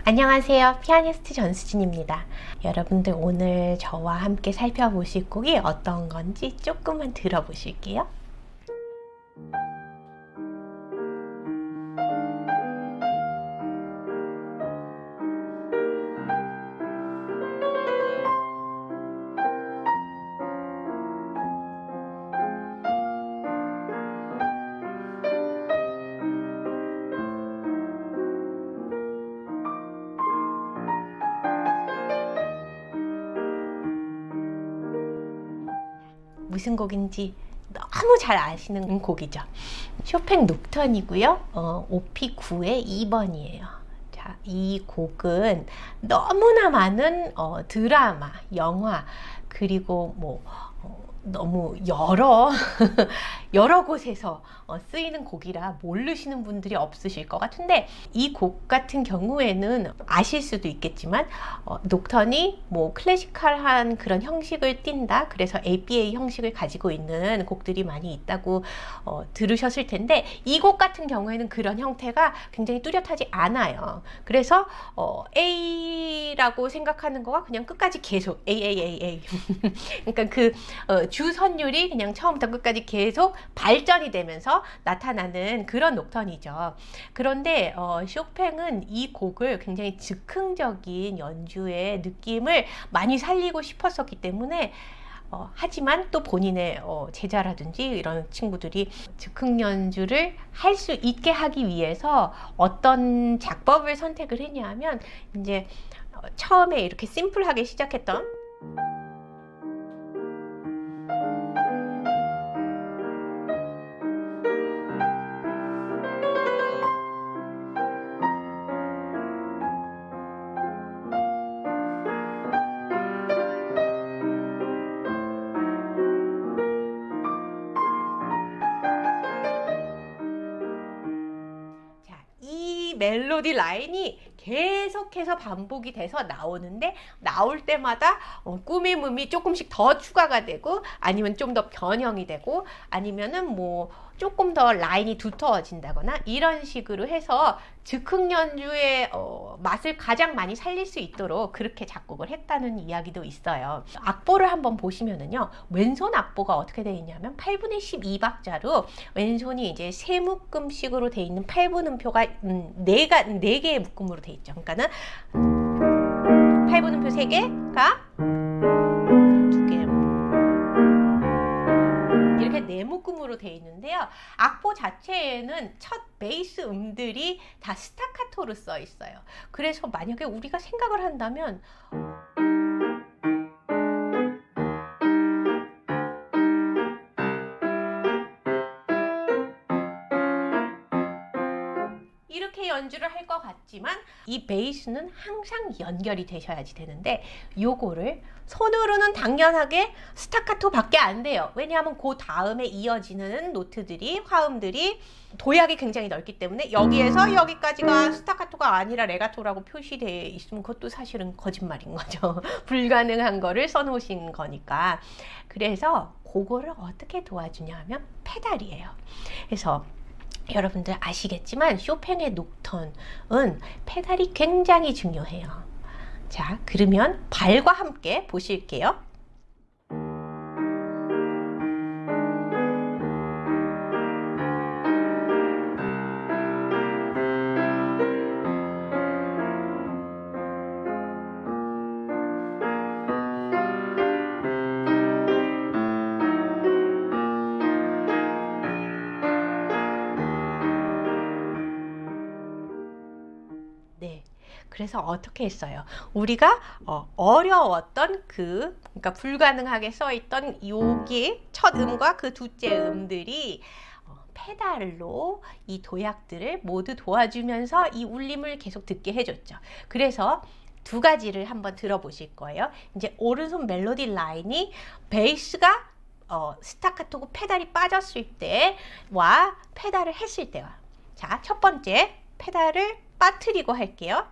안녕하세요. 피아니스트 전수진입니다. 여러분들 오늘 저와 함께 살펴보실 곡이 어떤 건지 조금만 들어보실게요. 무슨 곡인지 너무 잘 아시는 곡이죠. 쇼팽 녹턴이고요. OP 9의 2번이에요. 자, 이 곡은 너무나 많은 드라마, 영화, 그리고 너무 여러 곳에서 쓰이는 곡이라 모르시는 분들이 없으실 것 같은데, 이 곡 같은 경우에는 아실 수도 있겠지만 녹턴이 클래시컬한 그런 형식을 띈다, 그래서 ABA 형식을 가지고 있는 곡들이 많이 있다고 들으셨을 텐데, 이 곡 같은 경우에는 그런 형태가 굉장히 뚜렷하지 않아요. 그래서 A라고 생각하는 거가 그냥 끝까지 계속 A 그러니까 주선율이 그냥 처음부터 끝까지 계속 발전이 되면서 나타나는 그런 녹턴이죠. 그런데 쇼팽은 이 곡을 굉장히 즉흥적인 연주의 느낌을 많이 살리고 싶었었기 때문에 하지만 또 본인의 제자라든지 이런 친구들이 즉흥 연주를 할 수 있게 하기 위해서 어떤 작법을 선택을 했냐면, 이제 처음에 이렇게 심플하게 시작했던 이 멜로디 라인이 계속해서 반복이 돼서 나오는데, 나올 때마다 꾸밈음이 조금씩 더 추가가 되고, 아니면 좀 더 변형이 되고, 아니면은 조금 더 라인이 두터워진다거나 이런 식으로 해서 즉흥 연주의 맛을 가장 많이 살릴 수 있도록 그렇게 작곡을 했다는 이야기도 있어요. 악보를 한번 보시면은요, 왼손 악보가 어떻게 되어 있냐면 8분의 12박자로 왼손이 이제 세 묶음식으로 되어 있는 8분음표가 4개의 묶음으로 되어 있죠. 그러니까는 8분음표 3개가 2개, 이렇게 4묶음으로 되어 있는데요. 악보 자체에는 첫 베이스 음들이 다 스타카토로 써 있어요. 그래서 만약에 우리가 생각을 한다면 이렇게 연주를 할 것 같지만, 이 베이스는 항상 연결이 되셔야지 되는데, 요거를 손으로는 당연하게 스타카토 밖에 안 돼요. 왜냐하면 그 다음에 이어지는 노트들이, 화음들이 도약이 굉장히 넓기 때문에 여기에서 여기까지가 스타카토가 아니라 레가토라고 표시되어 있으면 그것도 사실은 거짓말인 거죠. 불가능한 거를 써놓으신 거니까. 그래서 그거를 어떻게 도와주냐 하면 페달이에요. 그래서 여러분들 아시겠지만 쇼팽의 녹턴은 페달이 굉장히 중요해요. 자, 그러면 발과 함께 보실게요. 네. 그래서 어떻게 했어요? 우리가 어려웠던 그러니까 불가능하게 써있던 여기 첫 음과 그 둘째 음들이 페달로 이 도약들을 모두 도와주면서 이 울림을 계속 듣게 해줬죠. 그래서 두 가지를 한번 들어보실 거예요. 이제 오른손 멜로디 라인이 베이스가 스타카토고 페달이 빠졌을 때와 페달을 했을 때와, 자, 첫 번째 페달을 빠뜨리고 할게요.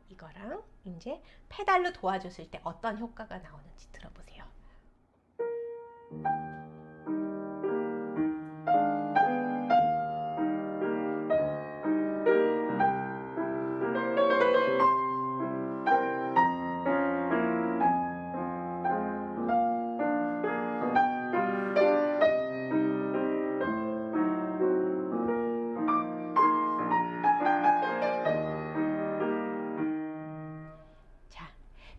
이거랑 이제 페달 페달로 도와줬을 때 어떤 효과가 나오는지 들어보세요.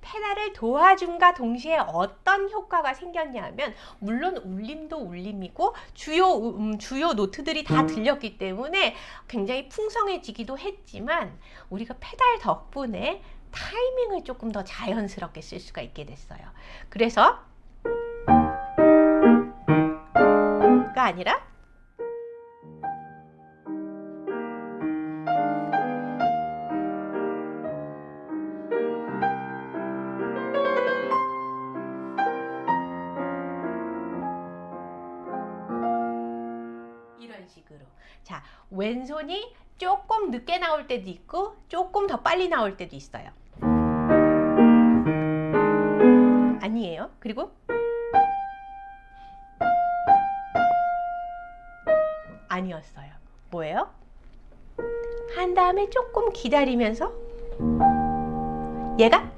페달을 도와줌과 동시에 어떤 효과가 생겼냐면, 물론 울림도 울림이고 주요 노트들이 다 들렸기 때문에 굉장히 풍성해지기도 했지만, 우리가 페달 덕분에 타이밍을 조금 더 자연스럽게 쓸 수가 있게 됐어요. 그래서 가 아니라 이런 식으로. 자, 왼손이 조금 늦게 나올 때도 있고 조금 더 빨리 나올 때도 있어요. 아니에요. 그리고 아니었어요. 뭐예요? 한 다음에 조금 기다리면서 얘가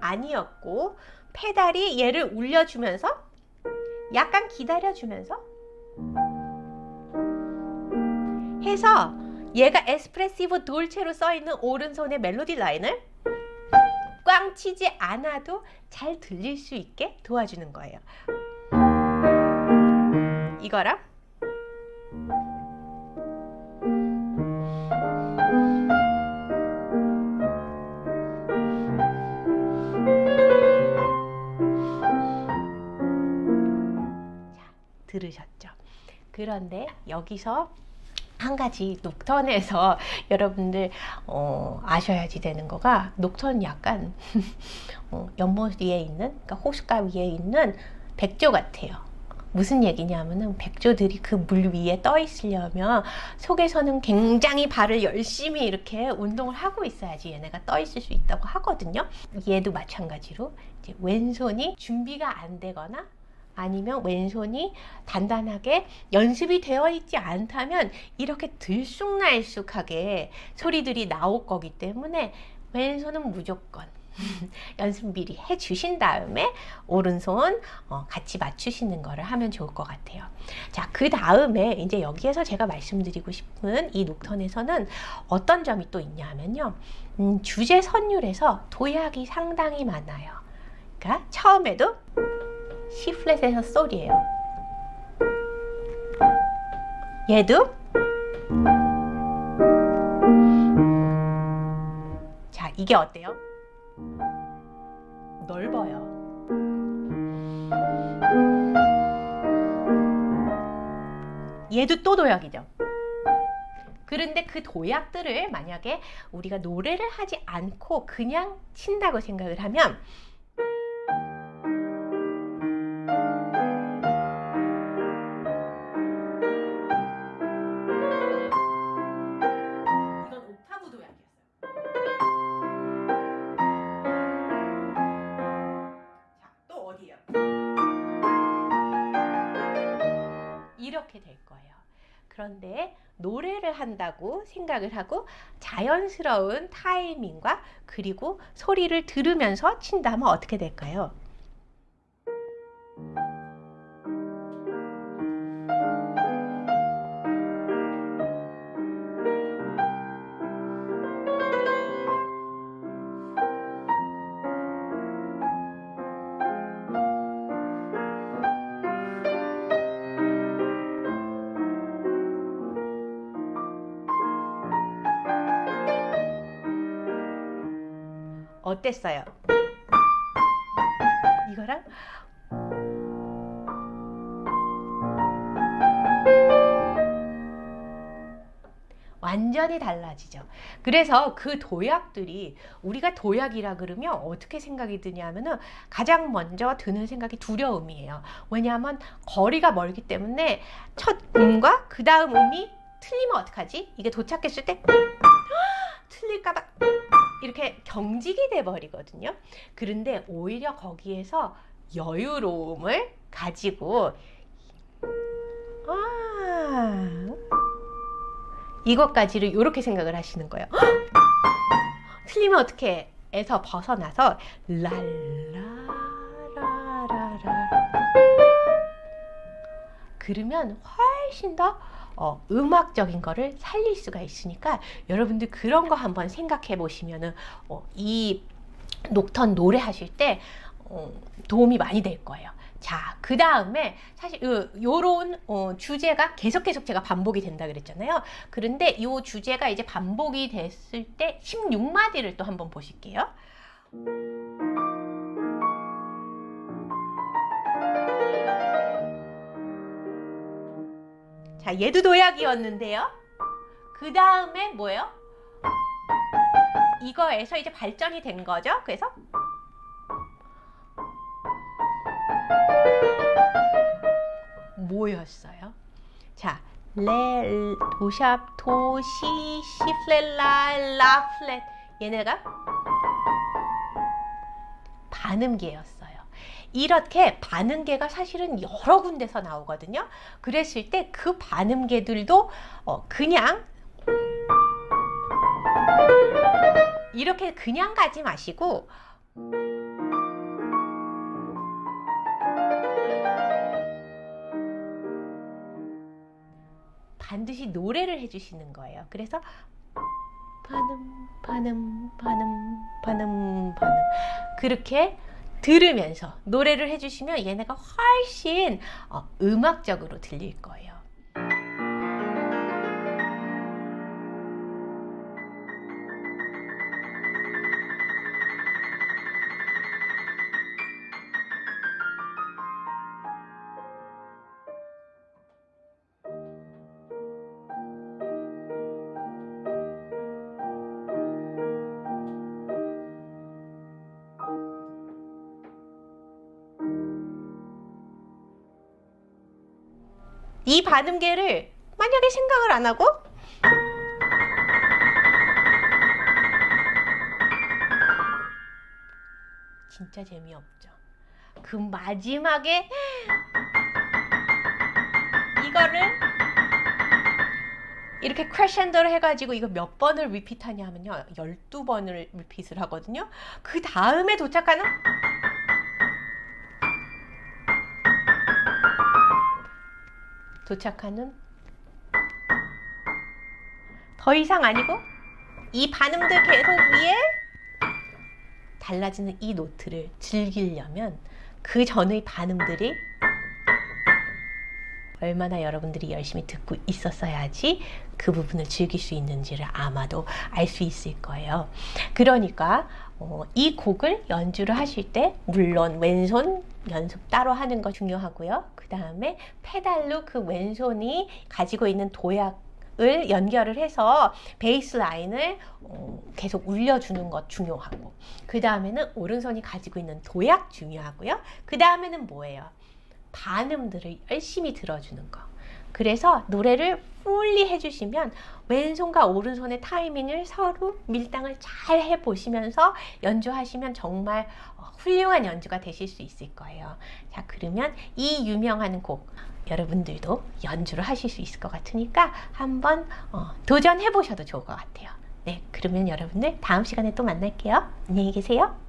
아니었고, 페달이 얘를 울려주면서 약간 기다려주면서 해서 얘가 에스프레시보 돌체로 써있는 오른손의 멜로디 라인을 꽝 치지 않아도 잘 들릴 수 있게 도와주는 거예요. 이거랑 들으셨죠? 그런데 여기서 한 가지 녹턴에서 여러분들 아셔야지 되는 거가, 녹턴 약간 연못 위에 있는, 그러니까 호숫가 위에 있는 백조 같아요. 무슨 얘기냐면은, 백조들이 그 물 위에 떠 있으려면 속에서는 굉장히 발을 열심히 이렇게 운동을 하고 있어야지 얘네가 떠 있을 수 있다고 하거든요. 얘도 마찬가지로 이제 왼손이 준비가 안 되거나 아니면 왼손이 단단하게 연습이 되어 있지 않다면 이렇게 들쑥날쑥하게 소리들이 나올 거기 때문에 왼손은 무조건 연습 미리 해 주신 다음에 오른손 같이 맞추시는 거를 하면 좋을 것 같아요. 자, 그 다음에 이제 여기에서 제가 말씀드리고 싶은 이 녹턴에서는 어떤 점이 또 있냐면요, 주제 선율에서 도약이 상당히 많아요. 그러니까 처음에도 C 플랫에서 솔이에요. 얘도 자, 이게 어때요? 넓어요. 얘도 또 도약이죠. 그런데 그 도약들을 만약에 우리가 노래를 하지 않고 그냥 친다고 생각을 하면, 이렇게 될 거예요. 그런데 노래를 한다고 생각을 하고 자연스러운 타이밍과 그리고 소리를 들으면서 친다면 어떻게 될까요? 어땠어요? 이거랑 완전히 달라지죠. 그래서 그 도약들이, 우리가 도약이라 그러면 어떻게 생각이 드냐면은 가장 먼저 드는 생각이 두려움이에요. 왜냐하면 거리가 멀기 때문에 첫 음과 그 다음 음이 틀리면 어떡하지? 이게 도착했을 때 틀릴까봐 이렇게 경직이 돼 버리거든요. 그런데 오히려 거기에서 여유로움을 가지고 이것까지를 이렇게 생각을 하시는 거예요. 틀리면 어떻게 에서 벗어나서 랄라라라라 그러면 훨씬 더 음악적인 거를 살릴 수가 있으니까 여러분들 그런 거 한번 생각해 보시면은 이 녹턴 노래 하실 때 도움이 많이 될 거예요. 자, 그 다음에 사실 요런 주제가 계속 제가 반복이 된다 그랬잖아요. 그런데 이 주제가 이제 반복이 됐을 때 16마디를 또 한번 보실게요. 자, 얘도 도약이었는데요. 그 다음에 뭐예요? 이거에서 이제 발전이 된 거죠. 그래서 뭐였어요? 자, 레, 도샵, 도, 시, 시 플랫, 라 플랫. 얘네가 반음계였어요. 이렇게 반음계가 사실은 여러 군데서 나오거든요. 그랬을 때 그 반음계들도 그냥 이렇게 그냥 가지 마시고 반드시 노래를 해주시는 거예요. 그래서 반음 그렇게 들으면서 노래를 해주시면 얘네가 훨씬 음악적으로 들릴 거예요. 이 반음계를 만약에 생각을 안 하고 진짜 재미없죠. 그 마지막에 이거를 이렇게 크레션더를 해가지고 이거 몇 번을 리피트하냐 하면요 12번을 리피트를 하거든요. 그 다음에 도착하는 더 이상 아니고 이 반음들 계속 위에 달라지는 이 노트를 즐기려면 그 전의 반음들이 얼마나 여러분들이 열심히 듣고 있었어야지 그 부분을 즐길 수 있는지를 아마도 알 수 있을 거예요. 그러니까 이 곡을 연주를 하실 때 물론 왼손 연습 따로 하는 거 중요하고요. 그 다음에 페달로 그 왼손이 가지고 있는 도약을 연결을 해서 베이스 라인을 계속 울려주는 것 중요하고 그 다음에는 오른손이 가지고 있는 도약 중요하고요. 그 다음에는 뭐예요? 반음들을 열심히 들어주는 거. 그래서 노래를 풀리 해주시면 왼손과 오른손의 타이밍을 서로 밀당을 잘 해보시면서 연주하시면 정말 훌륭한 연주가 되실 수 있을 거예요. 자, 그러면 이 유명한 곡 여러분들도 연주를 하실 수 있을 것 같으니까 한번 도전해 보셔도 좋을 것 같아요. 네, 그러면 여러분들 다음 시간에 또 만날게요. 안녕히 계세요.